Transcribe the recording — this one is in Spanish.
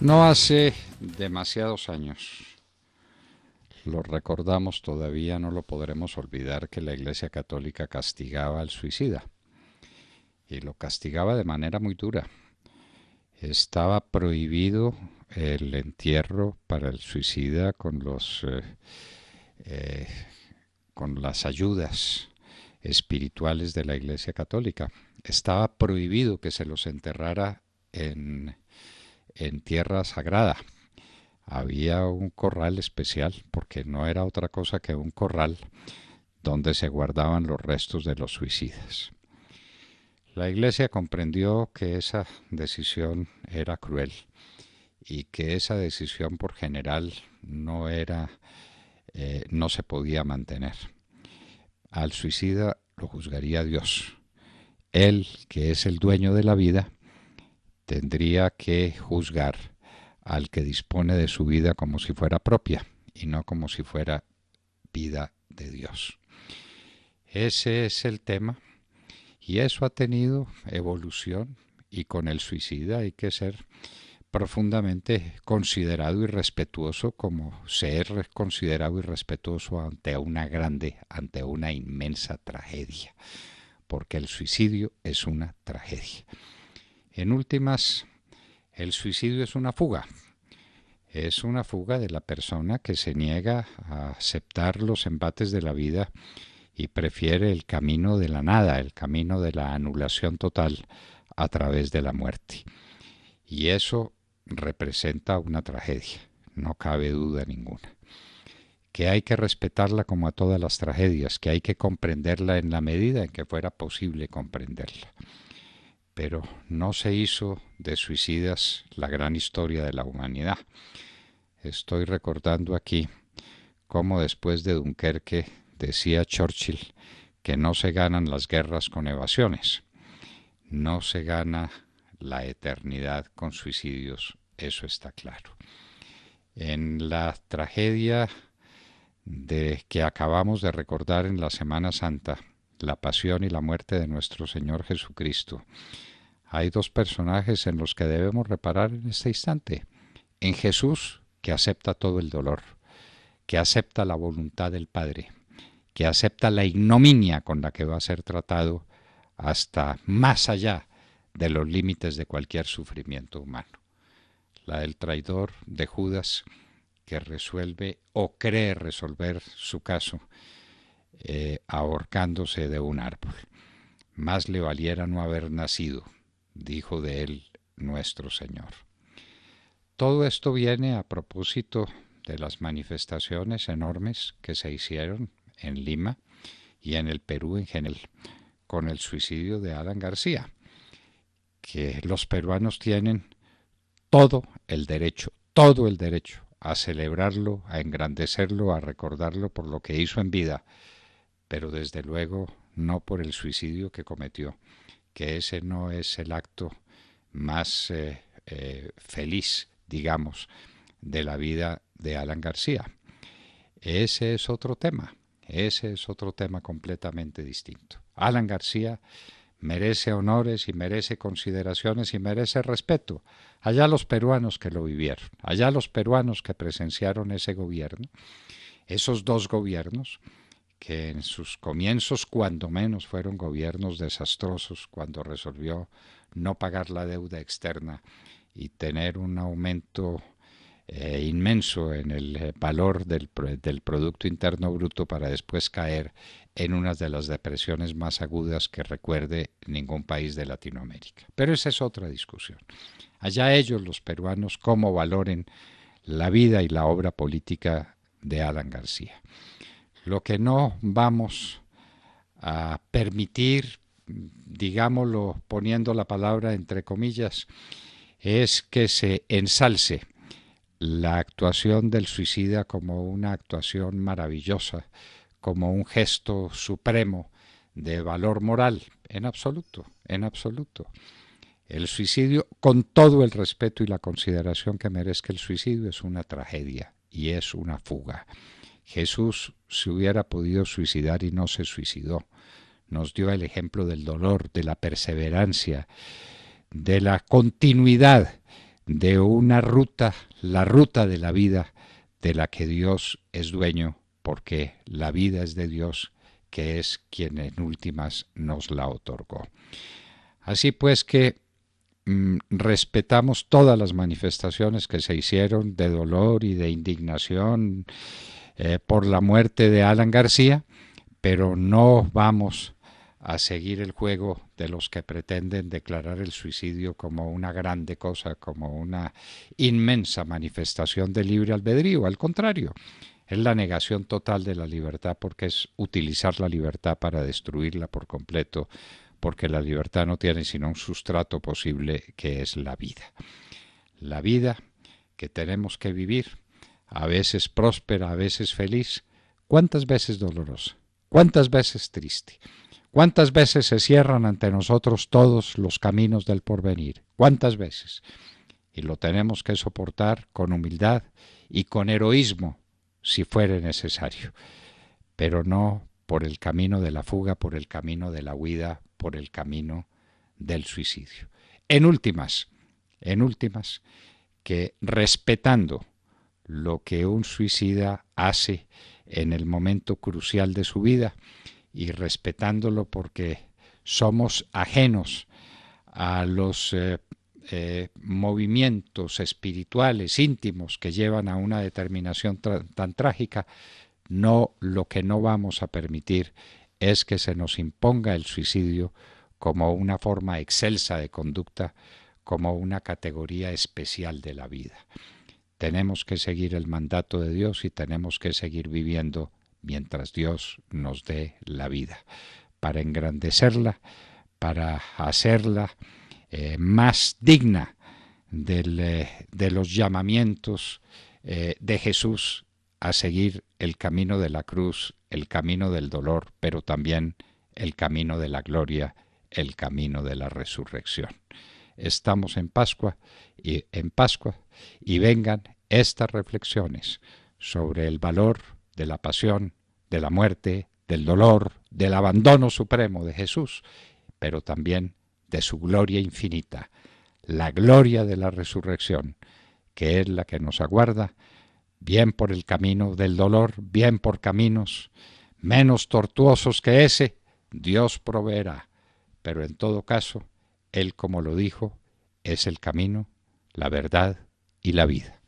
No hace demasiados años, lo recordamos todavía, no lo podremos olvidar, que la Iglesia Católica castigaba al suicida y lo castigaba de manera muy dura. Estaba prohibido el entierro para el suicida eh, con las ayudas espirituales de la Iglesia Católica. Estaba prohibido que se los enterrara en tierra sagrada. Había un corral especial, porque no era otra cosa que un corral donde se guardaban los restos de los suicidas. La Iglesia comprendió que esa decisión era cruel y que esa decisión por general no se podía mantener. Al suicida lo juzgaría Dios. Él, que es el dueño de la vida, tendría que juzgar al que dispone de su vida como si fuera propia y no como si fuera vida de Dios. Ese es el tema y eso ha tenido evolución, y con el suicida hay que ser profundamente considerado y respetuoso, como ser considerado y respetuoso ante ante una inmensa tragedia, porque el suicidio es una tragedia. En últimas, el suicidio es una fuga de la persona que se niega a aceptar los embates de la vida y prefiere el camino de la nada, el camino de la anulación total a través de la muerte. Y eso representa una tragedia, no cabe duda ninguna. Que hay que respetarla como a todas las tragedias, que hay que comprenderla en la medida en que fuera posible comprenderla. Pero no se hizo de suicidas la gran historia de la humanidad. Estoy recordando aquí cómo después de Dunkerque decía Churchill que no se ganan las guerras con evasiones, no se gana la eternidad con suicidios, eso está claro. En la tragedia que acabamos de recordar en la Semana Santa, la pasión y la muerte de nuestro Señor Jesucristo, hay dos personajes en los que debemos reparar en este instante. En Jesús, que acepta todo el dolor, que acepta la voluntad del Padre, que acepta la ignominia con la que va a ser tratado hasta más allá de los límites de cualquier sufrimiento humano. La del traidor de Judas, que resuelve o cree resolver su caso ahorcándose de un árbol. Más le valiera no haber nacido, dijo de él nuestro Señor. Todo esto viene a propósito de las manifestaciones enormes que se hicieron en Lima y en el Perú en general con el suicidio de Alan García, que los peruanos tienen todo el derecho a celebrarlo, a engrandecerlo, a recordarlo por lo que hizo en vida, pero desde luego no por el suicidio que cometió, que ese no es el acto más feliz, digamos, de la vida de Alan García. Ese es otro tema completamente distinto. Alan García merece honores y merece consideraciones y merece respeto. Allá los peruanos que lo vivieron, allá los peruanos que presenciaron ese gobierno, esos dos gobiernos, que en sus comienzos cuando menos fueron gobiernos desastrosos, cuando resolvió no pagar la deuda externa y tener un aumento inmenso en el valor del Producto Interno Bruto, para después caer en una de las depresiones más agudas que recuerde ningún país de Latinoamérica. Pero esa es otra discusión. Allá ellos, los peruanos, cómo valoren la vida y la obra política de Alan García. Lo que no vamos a permitir, digámoslo poniendo la palabra entre comillas, es que se ensalce la actuación del suicida como una actuación maravillosa, como un gesto supremo de valor moral. En absoluto, en absoluto. El suicidio, con todo el respeto y la consideración que merezca el suicidio, es una tragedia y es una fuga. Jesús se hubiera podido suicidar y no se suicidó. Nos dio el ejemplo del dolor, de la perseverancia, de la continuidad de una ruta, la ruta de la vida de la que Dios es dueño, porque la vida es de Dios, que es quien en últimas nos la otorgó. Así pues que respetamos todas las manifestaciones que se hicieron de dolor y de indignación por la muerte de Alan García, pero no vamos a seguir el juego de los que pretenden declarar el suicidio como una grande cosa, como una inmensa manifestación de libre albedrío. Al contrario, es la negación total de la libertad, porque es utilizar la libertad para destruirla por completo, porque la libertad no tiene sino un sustrato posible, que es la vida. La vida que tenemos que vivir, a veces próspera, a veces feliz, ¿cuántas veces dolorosa? ¿Cuántas veces triste? ¿Cuántas veces se cierran ante nosotros todos los caminos del porvenir? ¿Cuántas veces? Y lo tenemos que soportar con humildad y con heroísmo, si fuere necesario, pero no por el camino de la fuga, por el camino de la huida, por el camino del suicidio. En últimas, que respetando lo que un suicida hace en el momento crucial de su vida, y respetándolo porque somos ajenos a los movimientos espirituales íntimos que llevan a una determinación tan trágica, lo que no vamos a permitir es que se nos imponga el suicidio como una forma excelsa de conducta, como una categoría especial de la vida. Tenemos que seguir el mandato de Dios y tenemos que seguir viviendo mientras Dios nos dé la vida, para engrandecerla, para hacerla más digna de los llamamientos de Jesús a seguir el camino de la cruz, el camino del dolor, pero también el camino de la gloria, el camino de la resurrección. Estamos en Pascua y vengan estas reflexiones sobre el valor de la pasión, de la muerte, del dolor, del abandono supremo de Jesús, pero también de su gloria infinita, la gloria de la resurrección, que es la que nos aguarda, bien por el camino del dolor, bien por caminos menos tortuosos que ese, Dios proveerá, pero en todo caso, Él, como lo dijo, es el camino, la verdad y la vida.